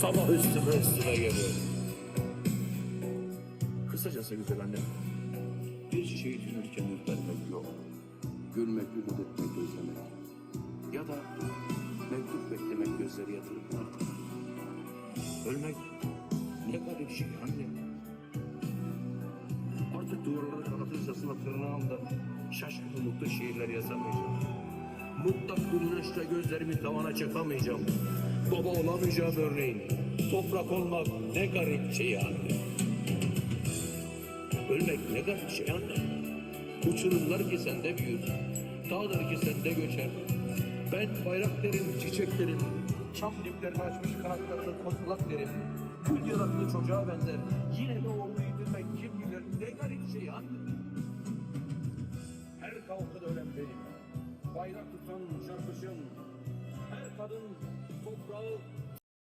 sabah üstüme geliyor. Kısacası güzel annem, bir çiçeği tünürken ürpermek yok. Gülmek, ümit etmek, özlemek. Ya da mektup beklemek, gözleri yatırıp bırakmak. Ölmek ne garip şey anne. Artık duvarlara kanatırcasına tırnağımda şaşkın mutlu şiirler yazamayacağım. Mutlak bir güneşle gözlerimi tavana çakamayacağım. Baba olamayacağım örneğin. Toprak olmak ne garip şey anne. Ölmek ne garip şey anne. Uçurumlar ki sende büyür, dağlar ki sende göçer. Ben bayrak derim, çiçek derim, çam diplerini açmış kanatlarını kozulak derim. Gül yanaklı çocuğa benzer, yine de oğlu yitirmek kim bilir ne garip şey anne. Her kalkıda ölen benim, bayrak tutan şarkışım, her kadın toprağı